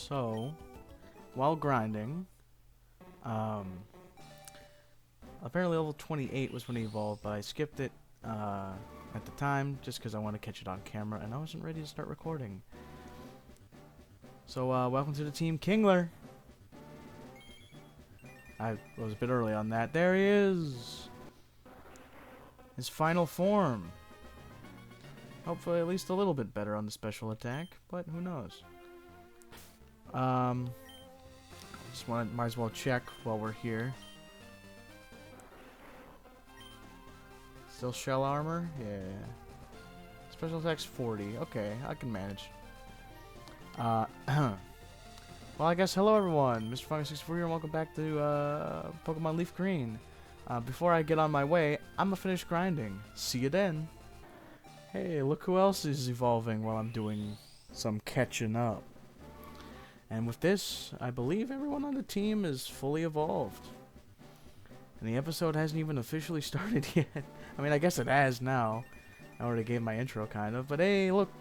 So, while grinding, apparently level 28 was when he evolved, but I skipped it at the time just because I want to catch it on camera, and I wasn't ready to start recording. So, welcome to the Team Kingler. I was a bit early on that. There he is! His final form. Hopefully at least a little bit better on the special attack, but who knows. Might as well check while we're here. Still shell armor? Yeah. Special attack's 40. Okay, I can manage. Well, I guess hello everyone. Mr. Fungus64 here, and welcome back to Pokemon Leaf Green. Before I get on my way, I'm gonna finish grinding. See you then. Hey, look who else is evolving while I'm doing some catching up. And with this, I believe everyone on the team is fully evolved. And the episode hasn't even officially started yet. I mean, I guess it has now. I already gave my intro, kind of. But hey, look.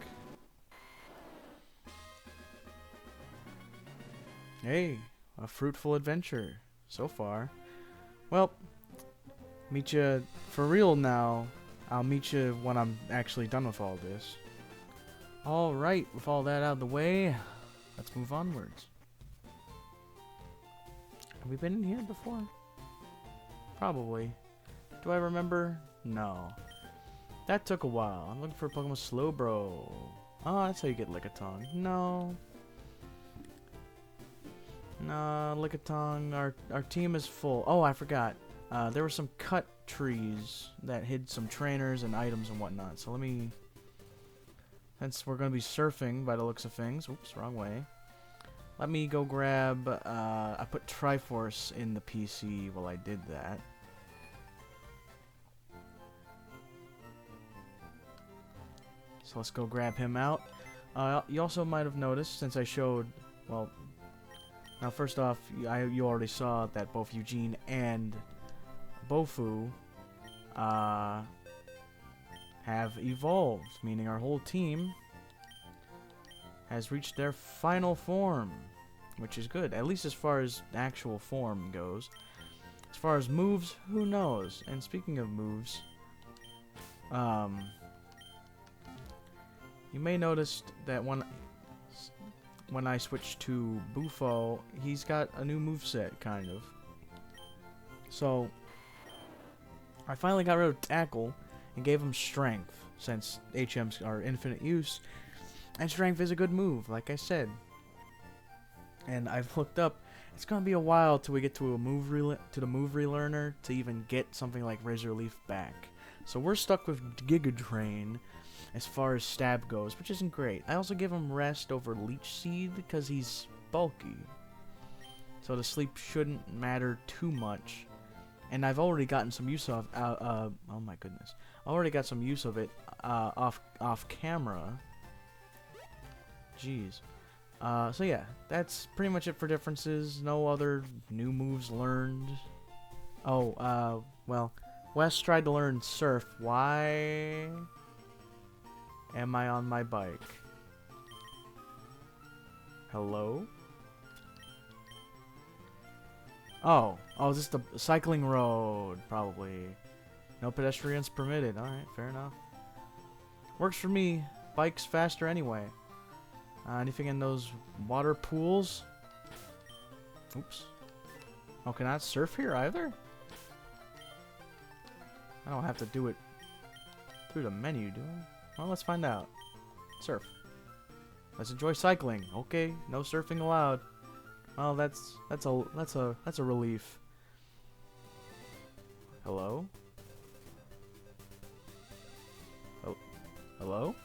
Hey, a fruitful adventure so far. Well, meet you for real now. I'll meet you when I'm actually done with all this. Alright, with all that out of the way, let's move onwards. Have we been in here before? Probably. Do I remember? No. That took a while. I'm looking for Pokemon Slowbro. Oh, that's how you get Lickitung. No. No, Lickitung. Our team is full. Oh, I forgot. There were some cut trees that hid some trainers and items and whatnot. So let me... Since we're going to be surfing by the looks of things. Oops, wrong way. Let me go grab... I put Triforce in the PC while I did that. So let's go grab him out. You also might have noticed, since I showed... Well... Now first off, you already saw that both Eugene and Bofu have evolved, meaning our whole team has reached their final form, which is good, at least as far as actual form goes. As far as moves, who knows? And speaking of moves, you may notice that when I switch to Bufo, he's got a new moveset, kind of. So, I finally got rid of Tackle and gave him Strength, since HMs are infinite use, and Strength is a good move, like I said. And I've looked up, it's gonna be a while till we get to the move relearner to even get something like Razor Leaf back. So we're stuck with Giga Drain as far as stab goes, which isn't great. I also give him Rest over Leech Seed because he's bulky, so the sleep shouldn't matter too much. And I've already gotten some use of oh my goodness, I already got some use of it off camera. Jeez. So yeah, that's pretty much it for differences. No other new moves learned. Oh, well, Wes tried to learn Surf. Why am I on my bike? Hello? Oh, is this the cycling road? Probably. No pedestrians permitted. Alright, fair enough. Works for me. Bike's faster anyway. Anything in those water pools? Oops. Oh, can I surf here either? I don't have to do it through the menu, do I? Well, let's find out. Surf. Let's enjoy cycling. Okay, no surfing allowed. Well, that's a relief. Hello? Oh, hello?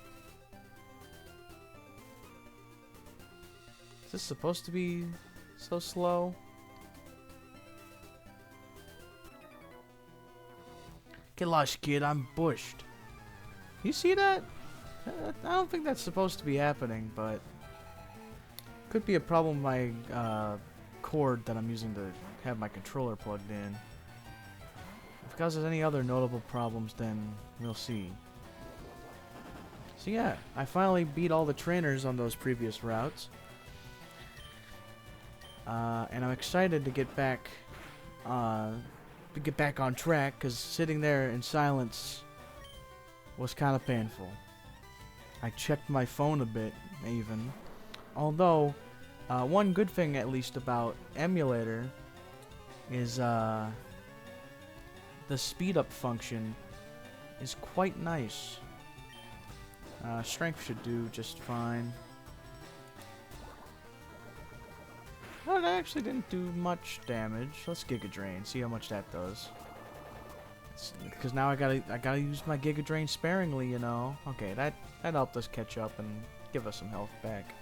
Is this supposed to be so slow? Get lost, kid. I'm bushed. You see that? I don't think that's supposed to be happening, but could be a problem with my cord that I'm using to have my controller plugged in. If it causes any other notable problems, then we'll see. So yeah, I finally beat all the trainers on those previous routes. And I'm excited to get back on track, because sitting there in silence was kind of painful. I checked my phone a bit, even. Although, one good thing at least about emulator is the speed up function is quite nice. Strength should do just fine. Oh, that actually didn't do much damage. Let's Giga Drain, see how much that does. Because now I gotta use my Giga Drain sparingly, you know. Okay, that helped us catch up and give us some health back.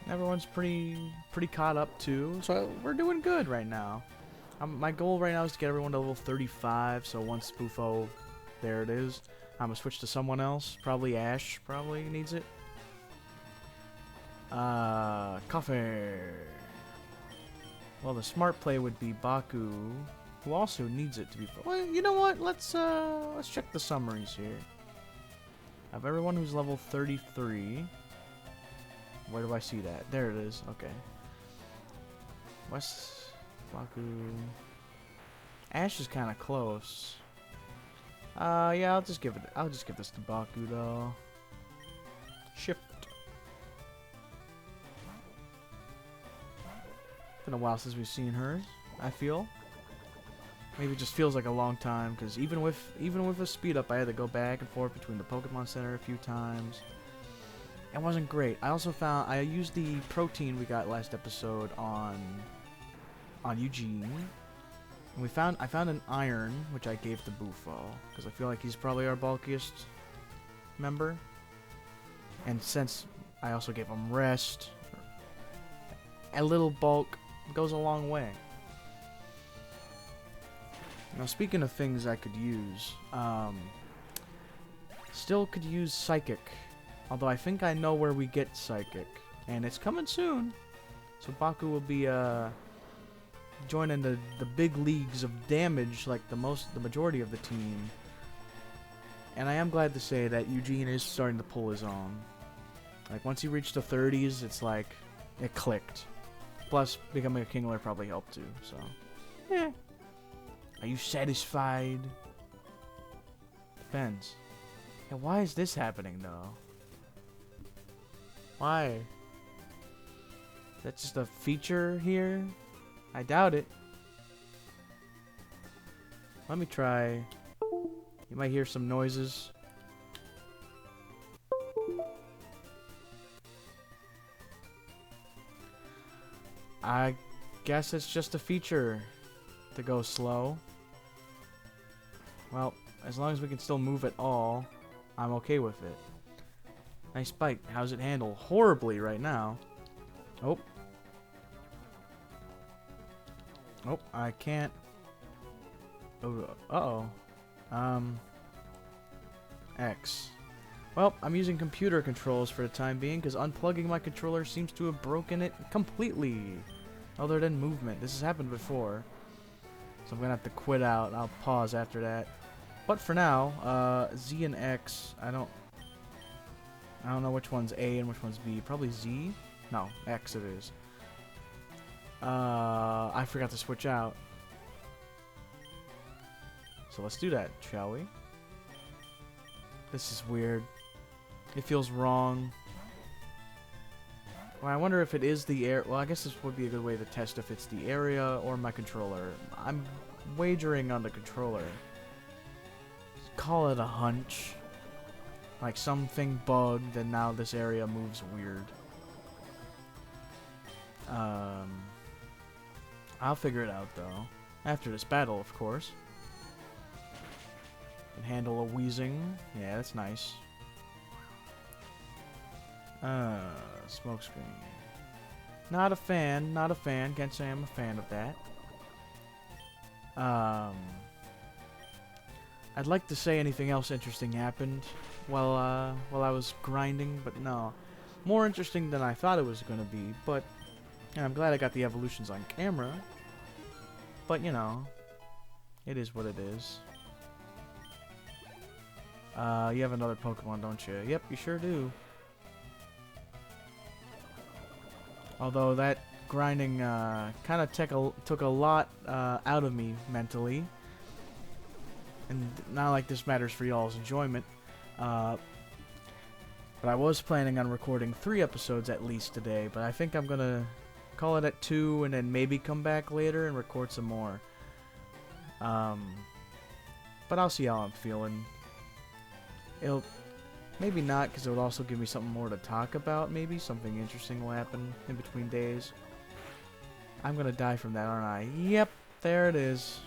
Everyone's pretty caught up too, so we're doing good right now. My goal right now is to get everyone to level 35. So once Bufo, there it is. I'm gonna switch to someone else. Probably Ash. Probably needs it. Coffee. Well, the smart play would be Baku, who also needs it to be. Well, you know what? Let's check the summaries here. I have everyone who's level 33. Where do I see that? There it is. Okay. West Baku. Ash is kind of close. Yeah, I'll just give this to Baku though. Shift. Been a while since we've seen her, I feel. Maybe it just feels like a long time, because even with a speed up, I had to go back and forth between the Pokemon Center a few times. It wasn't great. I also found I used the protein we got last episode on Eugene, and I found an iron which I gave to Bufo because I feel like he's probably our bulkiest member, and since I also gave him rest, a little bulk goes a long way. Now, speaking of things I could use, still could use Psychic. Although I think I know where we get Psychic, and it's coming soon. So Baku will be joining the big leagues of damage, like the majority of the team. And I am glad to say that Eugene is starting to pull his own. Like once he reached the 30s, it's like it clicked. Plus, becoming a Kingler probably helped too. So, yeah. Are you satisfied? Depends. Yeah, why is this happening though? Why? Is that just a feature here? I doubt it. Let me try. You might hear some noises. I guess it's just a feature to go slow. Well, as long as we can still move at all, I'm okay with it. Nice bite. How's it handle? Horribly right now. Oh. Oh, I can't. Oh, uh-oh. X. Well, I'm using computer controls for the time being because unplugging my controller seems to have broken it completely. Other than movement. This has happened before. So I'm going to have to quit out. I'll pause after that. But for now, Z and X, I don't know which one's A and which one's B. Probably Z? No, X it is. I forgot to switch out. So let's do that, shall we? This is weird. It feels wrong. Well, I wonder if it is the air. Well, I guess this would be a good way to test if it's the area or my controller. I'm wagering on the controller. Call it a hunch. Like something bugged and now this area moves weird. I'll figure it out though. After this battle, of course. Can handle a wheezing. Yeah, that's nice. Smokescreen. Not a fan, not a fan. Can't say I'm a fan of that. I'd like to say anything else interesting happened while I was grinding, but no. More interesting than I thought it was going to be, but and I'm glad I got the evolutions on camera. But, you know, it is what it is. You have another Pokemon, don't you? Yep, you sure do. Although that grinding kind of took a lot out of me mentally. And not like this matters for y'all's enjoyment. But I was planning on recording 3 episodes at least today. But I think I'm going to call it at 2 and then maybe come back later and record some more. But I'll see how I'm feeling. It'll... Maybe not, because it would also give me something more to talk about, maybe. Something interesting will happen in between days. I'm gonna die from that, aren't I? Yep, there it is.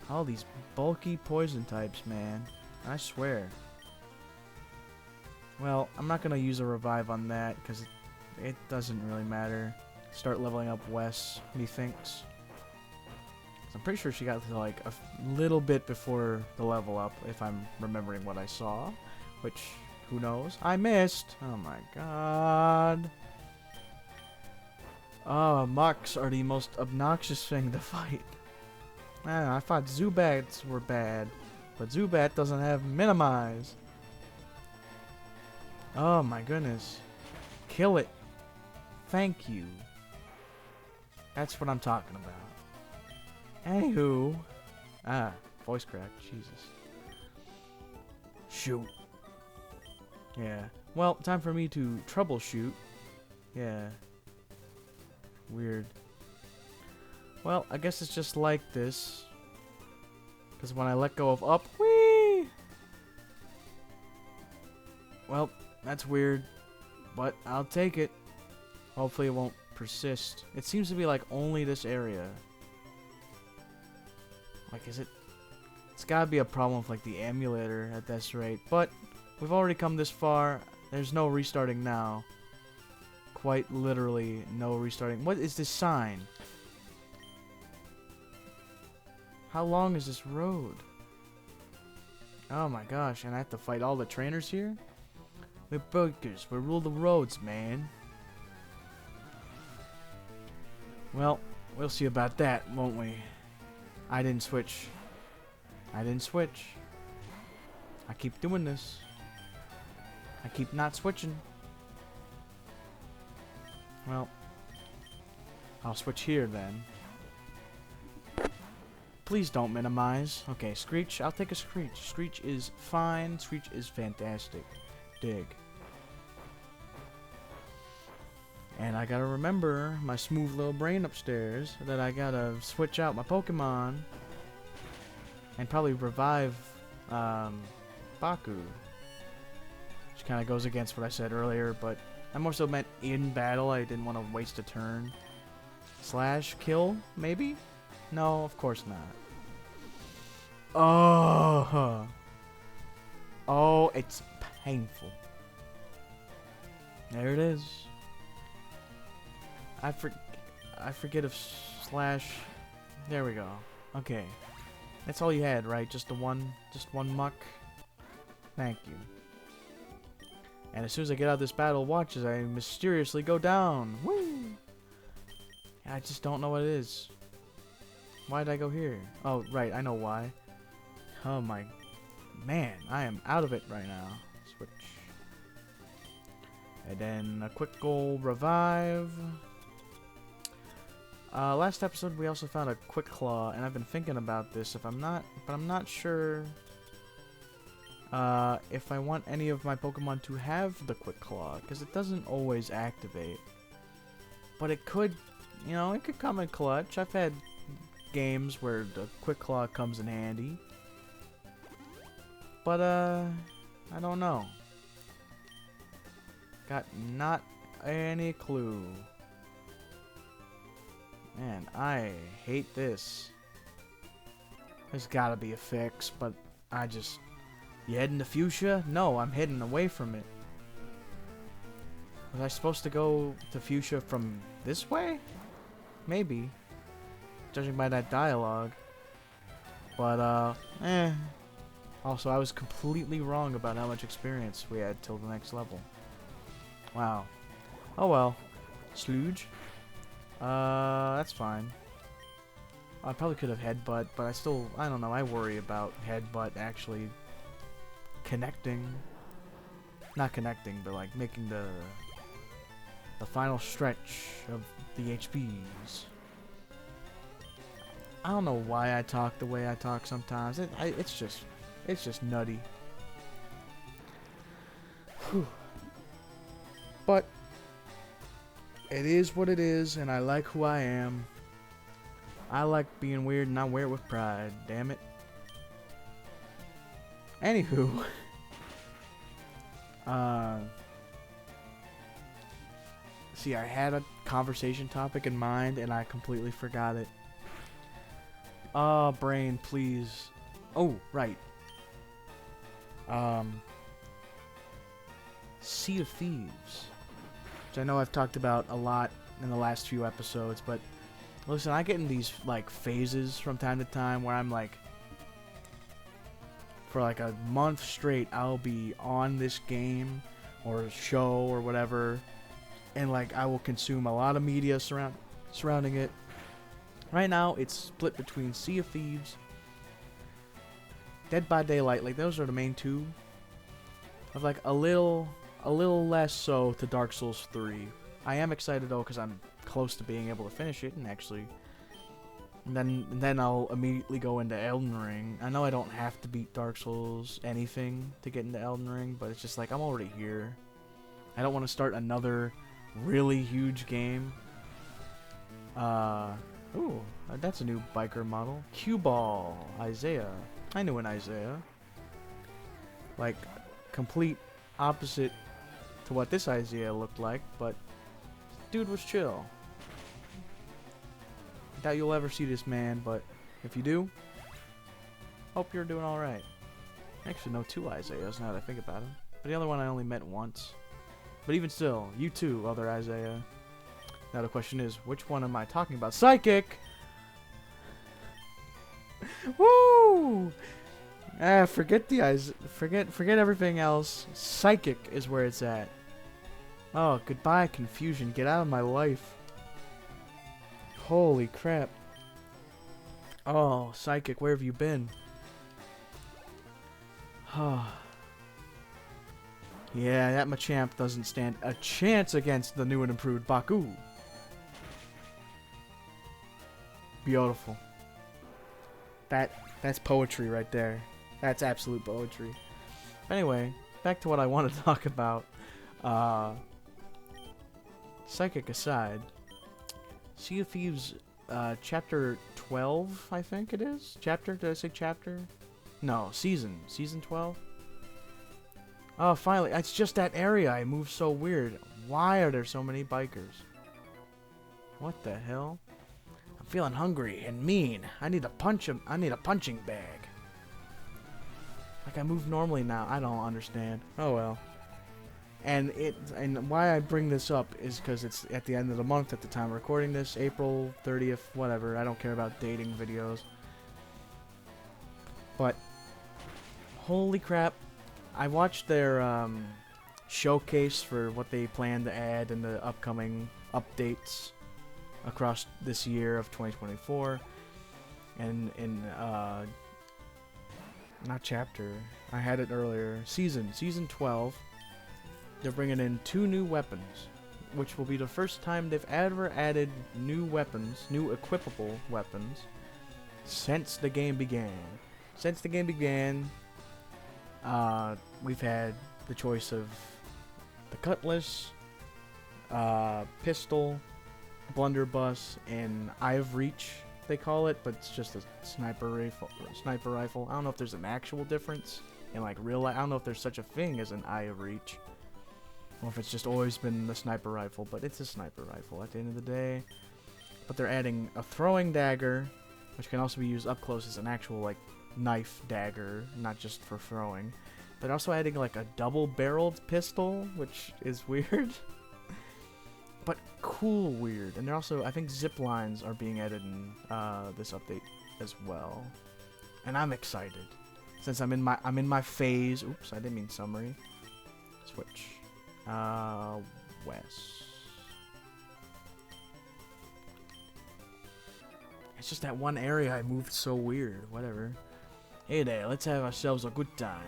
All these bulky poison types, man. I swear. Well, I'm not gonna use a revive on that, because it doesn't really matter. Start leveling up Wes, methinks. I'm pretty sure she got to, like, a little bit before the level up, if I'm remembering what I saw. Which, who knows? I missed! Oh my god. Oh, mucks are the most obnoxious thing to fight. I thought Zubats were bad. But Zubat doesn't have minimize. Oh my goodness. Kill it. Thank you. That's what I'm talking about. Anywho. Ah, voice crack. Jesus. Shoot. Yeah. Well, time for me to troubleshoot. Yeah. Weird. Well, I guess it's just like this. Because when I let go of up, whee! Well, that's weird. But I'll take it. Hopefully it won't persist. It seems to be like only this area. Like, is it... It's gotta be a problem with like the emulator at this rate. But... We've already come this far. There's no restarting now. Quite literally no restarting. What is this sign? How long is this road? Oh my gosh, and I have to fight all the trainers here? We're brokers. We rule the roads, man. Well, we'll see about that, won't we? I didn't switch. I didn't switch. I keep doing this. I keep not switching. Well, I'll switch here then. Please don't minimize. Okay, Screech. I'll take a Screech. Screech is fine. Screech is fantastic. Dig. And I gotta remember my smooth little brain upstairs that I gotta switch out my Pokemon and probably revive Baku. Which kind of goes against what I said earlier, but I more so meant in battle. I didn't want to waste a turn. Slash kill, maybe? No, of course not. Oh, oh, it's painful. There it is. I forget if slash. There we go. Okay, that's all you had, right? Just one muck. Thank you. And as soon as I get out of this battle, watch as I mysteriously go down. Woo! I just don't know what it is. Why did I go here? Oh, right, I know why. Oh my... Man, I am out of it right now. Switch. And then a quick goal revive. Last episode we also found a Quick Claw, and I've been thinking about this. But I'm not sure... if I want any of my Pokemon to have the Quick Claw, because it doesn't always activate. But it could, you know, it could come in clutch. I've had games where the Quick Claw comes in handy. But, I don't know. Got not any clue. Man, I hate this. There's gotta be a fix, but I just... You heading to Fuchsia? No, I'm heading away from it. Was I supposed to go to Fuchsia from this way? Maybe. Judging by that dialogue. But, Also, I was completely wrong about how much experience we had till the next level. Wow. Oh well. Sludge. That's fine. I probably could have Headbutt, but I don't know, I worry about Headbutt actually connecting. Not connecting, but like making the the final stretch of the HBs. I don't know why I talk the way I talk sometimes. It's just nutty. Whew. But it is what it is, and I like who I am. I like being weird, and I wear it with pride. Damn it. Anywho, see, I had a conversation topic in mind, and I completely forgot it. Oh, brain, please. Oh, right. Sea of Thieves, which I know I've talked about a lot in the last few episodes, but listen, I get in these like phases from time to time where I'm like, for like a month straight, I'll be on this game or show or whatever, and like I will consume a lot of media surrounding it. Right now, it's split between Sea of Thieves, Dead by Daylight. Like those are the main two. Of like a little less so to Dark Souls 3. I am excited though because I'm close to being able to finish it and actually. And then I'll immediately go into Elden Ring. I know I don't have to beat Dark Souls anything to get into Elden Ring, but it's just like I'm already here. I don't want to start another really huge game. Ooh, that's a new biker model. Cue Ball, Isaiah. I knew an Isaiah. Like, complete opposite to what this Isaiah looked like, but dude was chill. Doubt you'll ever see this man, but if you do, hope you're doing alright. Actually, no, two Isaiahs now that I think about him. But the other one I only met once. But even still, you too, other Isaiah. Now the question is, which one am I talking about? Psychic! Woo! Forget the forget everything else. Psychic is where it's at. Oh, goodbye confusion. Get out of my life. Holy crap. Oh, Psychic, where have you been? Yeah, that Machamp doesn't stand a chance against the new and improved Baku. Beautiful. That's poetry right there. That's absolute poetry. Anyway, back to what I want to talk about. Psychic aside, Sea of Thieves, chapter 12, I think it is? Chapter? Did I say chapter? No, season. Season 12? Oh, finally. It's just that area. I move so weird. Why are there so many bikers? What the hell? I'm feeling hungry and mean. I need to punch him. I need a punching bag. Like I move normally now. I don't understand. Oh well. And why I bring this up is because it's at the end of the month at the time of recording this, April 30th, whatever. I don't care about dating videos. But holy crap. I watched their showcase for what they plan to add in the upcoming updates across this year of 2024. And in not chapter, I had it earlier, season 12, they're bringing in 2 new weapons, which will be the first time they've ever added new weapons, new equipable weapons, since the game began. Since the game began, we've had the choice of the cutlass, pistol, blunderbuss, and Eye of Reach, they call it, but it's just a sniper rifle. I don't know if there's an actual difference in like real life. I don't know if there's such a thing as an Eye of Reach, or if it's just always been the sniper rifle, but it's a sniper rifle at the end of the day. But they're adding a throwing dagger, which can also be used up close as an actual like knife dagger, not just for throwing. They're also adding like a double-barreled pistol, which is weird. But cool weird. And they're also, I think zip lines are being added in this update as well. And I'm excited. Since I'm in my phase. Oops, I didn't mean summary. Switch. West. It's just that one area I moved so weird. Whatever. Hey there, let's have ourselves a good time.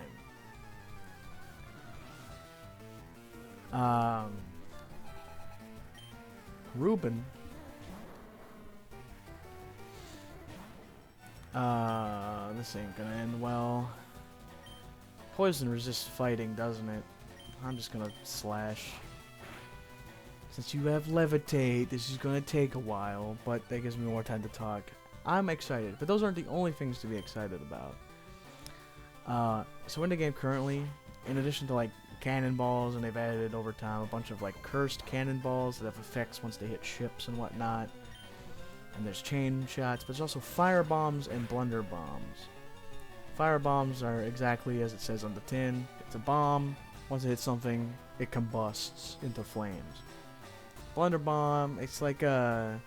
Ruben. This ain't gonna end well. Poison resists fighting, doesn't it? I'm just gonna slash. Since you have levitate, this is gonna take a while, but that gives me more time to talk. I'm excited, but those aren't the only things to be excited about. So in the game currently, in addition to like cannonballs, and they've added over time a bunch of like cursed cannonballs that have effects once they hit ships and whatnot. And there's chain shots, but there's also fire bombs and blunder bombs. Fire bombs are exactly as it says on the tin. It's a bomb. Once it hits something, it combusts into flames. Blunder bomb, it's like a...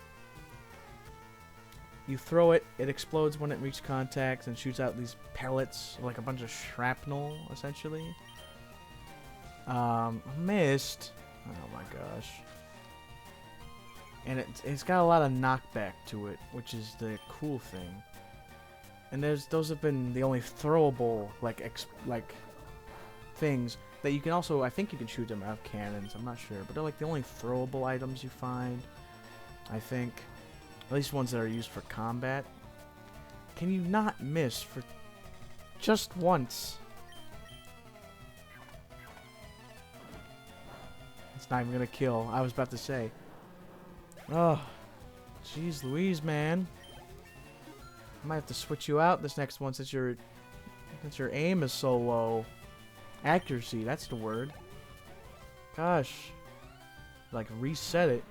You throw it, it explodes when it reaches contact and shoots out these pellets, like a bunch of shrapnel, essentially. Missed. Oh my gosh. And it's got a lot of knockback to it, which is the cool thing. And those have been the only throwable like things that you can also, I think you can shoot them out of cannons, I'm not sure, but they're like the only throwable items you find, I think. At least ones that are used for combat. Can you not miss for just once? It's not even gonna kill. I was about to say. Oh, jeez Louise, man. I might have to switch you out this next one since your aim is so low. Accuracy, that's the word. Gosh. Like, reset it.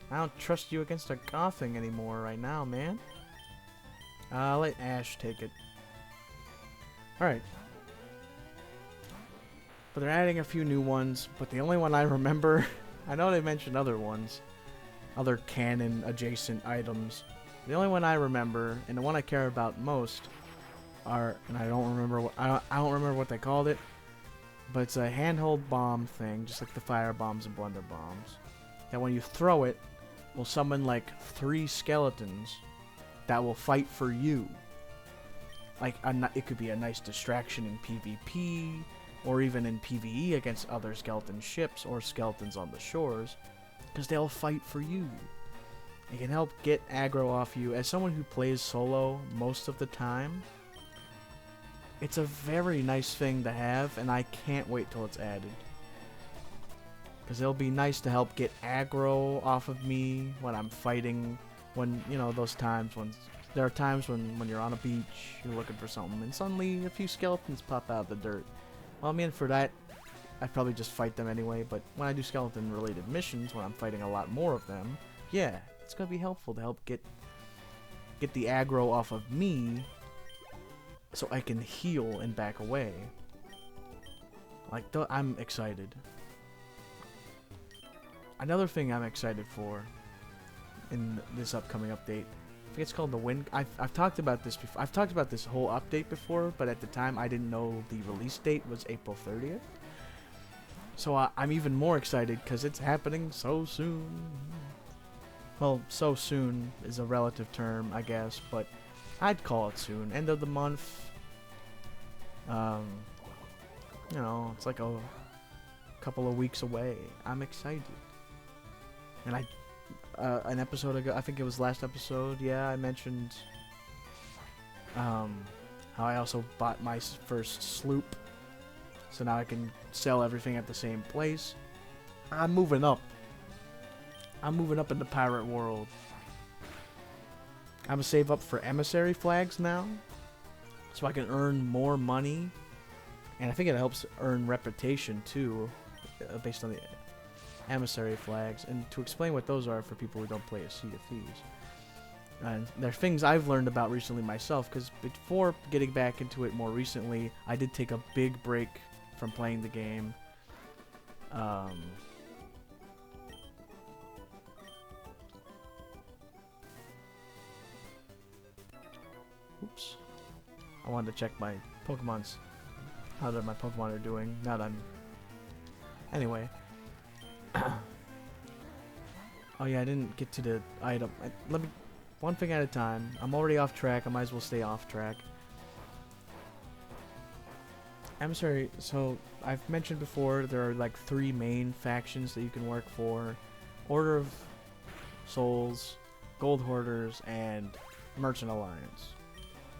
I don't trust you against a Gothing anymore right now, man. I'll let Ash take it. Alright. But they're adding a few new ones, but the only one I remember... I know they mentioned other ones. Other canon adjacent items. The only one I remember, and the one I care about most, are... And I don't remember what... I don't remember what they called it. But it's a handhold bomb thing, just like the fire bombs and blunder bombs. That when you throw it, will summon like 3 skeletons that will fight for you. Like, it could be a nice distraction in PvP, or even in PvE against other skeleton ships or skeletons on the shores, because they'll fight for you. It can help get aggro off you. As someone who plays solo most of the time, it's a very nice thing to have, and I can't wait till it's added. Because it'll be nice to help get aggro off of me when I'm fighting, when, you know, those times when... There are times when you're on a beach, you're looking for something, and suddenly a few skeletons pop out of the dirt. Well, I mean, for that, I'd probably just fight them anyway, but when I do skeleton-related missions, when I'm fighting a lot more of them, yeah, it's gonna be helpful to help get the aggro off of me, so I can heal and back away. Like, I'm excited. Another thing I'm excited for in this upcoming update, I think it's called the Wind. I've talked about this before. I've talked about this whole update before, but at the time I didn't know the release date was April 30th. So I'm even more excited because it's happening so soon. Well, so soon is a relative term, I guess, but I'd call it soon. End of the month. You know, it's like a couple of weeks away. I'm excited. And an episode ago, I think it was last episode, yeah, I mentioned how I also bought my first sloop, so now I can sell everything at the same place. I'm moving up. I'm moving up in the pirate world. I'm gonna save up for emissary flags now, so I can earn more money, and I think it helps earn reputation too, based on the emissary flags. And to explain what those are for people who don't play a Sea of Thieves, and they're things I've learned about recently myself, because before getting back into it more recently, I did take a big break from playing the game. Oops. I wanted to check my Pokemon's, how that my Pokemon are doing, now that I'm... Anyway. Oh yeah, I didn't get to the item. Let me... One thing at a time. I'm already off track, I might as well stay off track. Emissary, so I've mentioned before, there are like 3 main factions that you can work for. Order of souls, gold hoarders, and merchant alliance.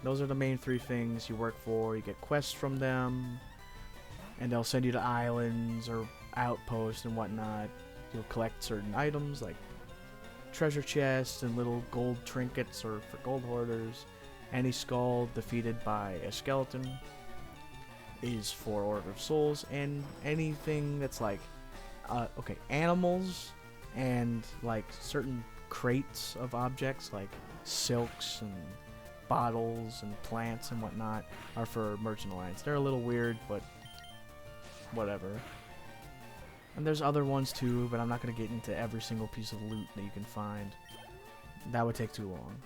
Those are the main 3 things you work for. You get quests from them, and they'll send you to islands or outposts and whatnot. You'll collect certain items like treasure chests and little gold trinkets or for gold hoarders. Any skull defeated by a skeleton is for Order of Souls, and anything that's like animals and like certain crates of objects like silks and bottles and plants and whatnot are for Merchant Alliance. They're a little weird, but whatever. And there's other ones too, but I'm not going to get into every single piece of loot that you can find. That would take too long.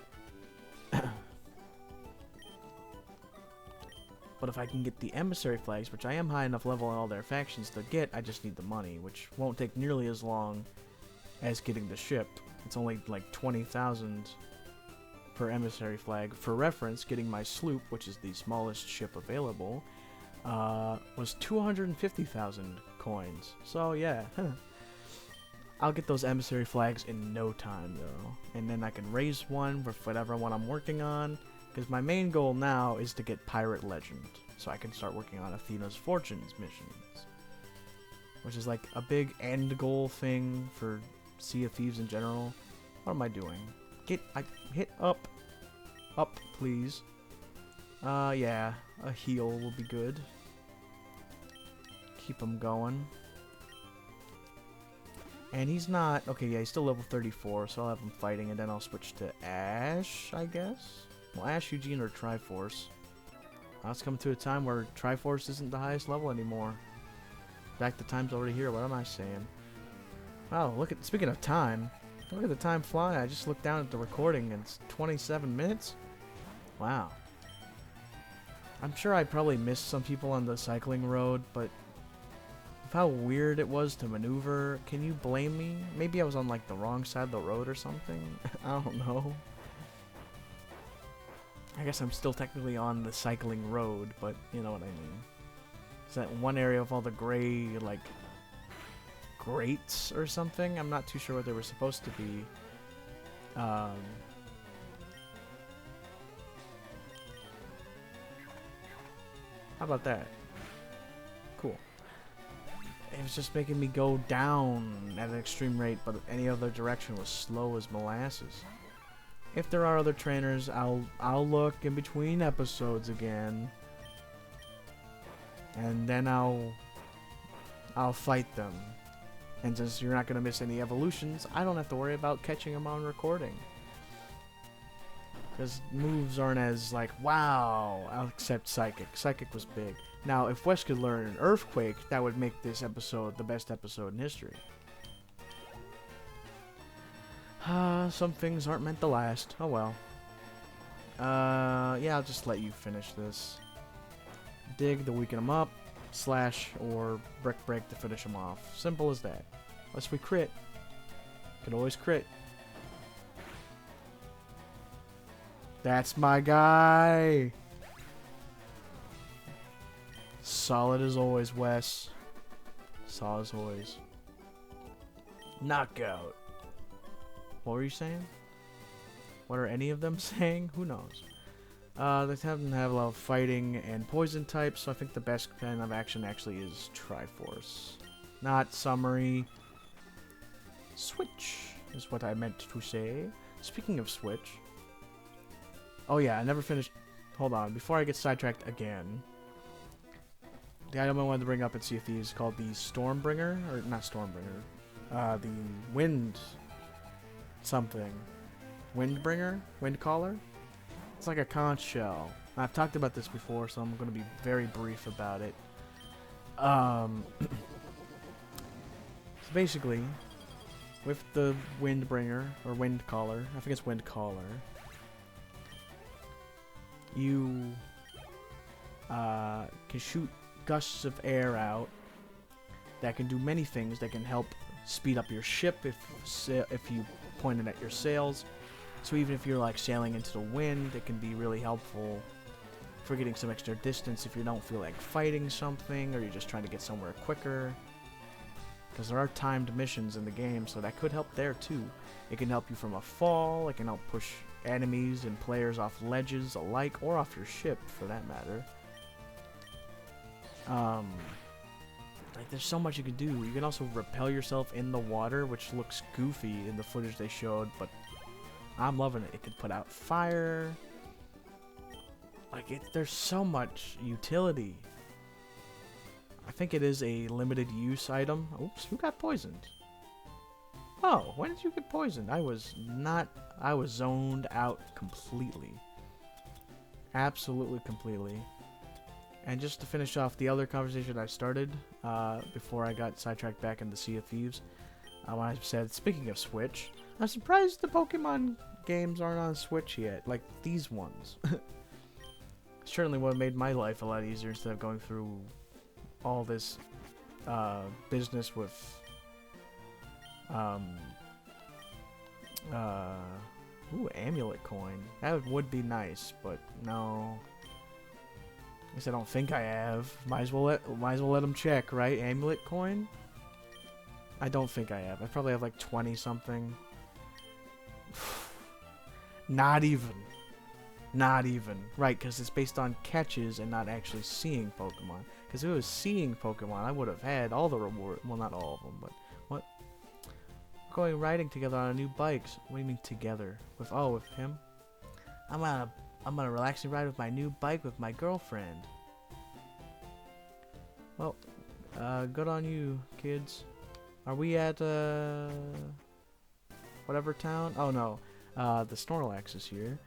But if I can get the emissary flags, which I am high enough level in all their factions to get, I just need the money, which won't take nearly as long as getting the ship. It's only like 20,000 per emissary flag. For reference, getting my sloop, which is the smallest ship available, was 250,000 coins. So yeah, I'll get those emissary flags in no time though, and then I can raise one with whatever one I'm working on. Because my main goal now is to get Pirate Legend, so I can start working on Athena's Fortunes missions, which is like a big end goal thing for Sea of Thieves in general. What am I doing? Hit up, please. Yeah, a heal will be good. Keep him going. And he's not, okay, yeah, he's still level 34, so I'll have him fighting, and then I'll switch to Ash, I guess? Well, Ash, Eugene, or Triforce. Now it's come to a time where Triforce isn't the highest level anymore. In fact, the time's already here. What am I saying? Oh, speaking of time, look at the time fly. I just looked down at the recording and it's 27 minutes. Wow. I'm sure I probably missed some people on the cycling road, but of how weird it was to maneuver, can you blame me? Maybe I was on like the wrong side of the road or something. I don't know. I guess I'm still technically on the cycling road, but you know what I mean. Is that one area of all the gray, like, grates or something? I'm not too sure what they were supposed to be. How about that? Cool. It was just making me go down at an extreme rate, but any other direction was slow as molasses. If there are other trainers, I'll look in between episodes again, and then I'll fight them. And since you're not gonna miss any evolutions, I don't have to worry about catching them on recording. Because moves aren't as like, wow, I'll accept Psychic. Psychic was big. Now, if Wes could learn an Earthquake, that would make this episode the best episode in history. Some things aren't meant to last. Oh well. Yeah, I'll just let you finish this. Dig to weaken them up, slash or brick break to finish them off. Simple as that. Unless we crit. Could always crit. That's my guy! Solid as always, Wes. Solid as always. Knockout. What were you saying? What are any of them saying? Who knows? They haven't have a lot of fighting and poison types, so I think the best kind of action actually is Triforce. Not summary. Switch is what I meant to say. Speaking of Switch. Oh yeah, I never finished. Hold on, before I get sidetracked again. The item I wanted to bring up at Sea of Thieves is called the Stormbringer, or not Stormbringer. The Wind something. Windbringer? Windcaller? It's like a conch shell. I've talked about this before, so I'm going to be very brief about it. So basically, with the Windbringer, or Windcaller, I think it's Windcaller, you can shoot gusts of air out that can do many things. That can help speed up your ship if you point it at your sails. So even if you're like sailing into the wind, it can be really helpful for getting some extra distance if you don't feel like fighting something or you're just trying to get somewhere quicker. because there are timed missions in the game, so that could help there too. It can help you from a fall, it can help push enemies and players off ledges alike, or off your ship for that matter. Like, there's so much you can do. You can also repel yourself in the water, which looks goofy in the footage they showed, but I'm loving it. It can put out fire. Like, there's so much utility. I think it is a limited use item. Oops, who got poisoned? Oh, when did you get poisoned? I was zoned out completely. Absolutely completely. And just to finish off the other conversation I started before I got sidetracked back into Sea of Thieves, when I said, speaking of Switch, I'm surprised the Pokemon games aren't on Switch yet, like these ones. Certainly would have made my life a lot easier instead of going through all this business with ooh, amulet coin. That would be nice, but no. I guess I don't think I have. Might as well let them check, right? Amulet coin? I don't think I have. I probably have like 20 something. Not even. Not even. Right, because it's based on catches and not actually seeing Pokemon. Because if it was seeing Pokemon, I would have had all the reward. Well, not all of them, but what? We're going riding together on new bikes. What do you mean together? With him? I'm on a relaxing ride with my new bike with my girlfriend. Well, good on you, kids. Are we at whatever town? Oh no, the Snorlax is here.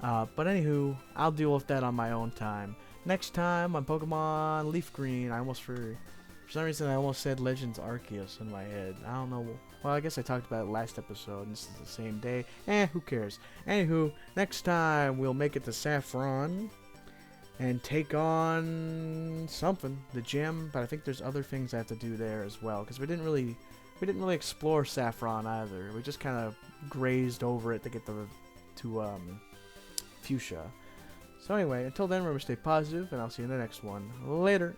But anywho, I'll deal with that on my own time. Next time on Pokemon Leaf Green, for some reason I almost said Legends Arceus in my head. I don't know. Well, I guess I talked about it last episode, and this is the same day. Who cares? Anywho, next time we'll make it to Saffron and take on something, the gym. But I think there's other things I have to do there as well, because we didn't really explore Saffron either. We just kind of grazed over it to get to Fuchsia. So anyway, until then, remember to stay positive, and I'll see you in the next one. Later.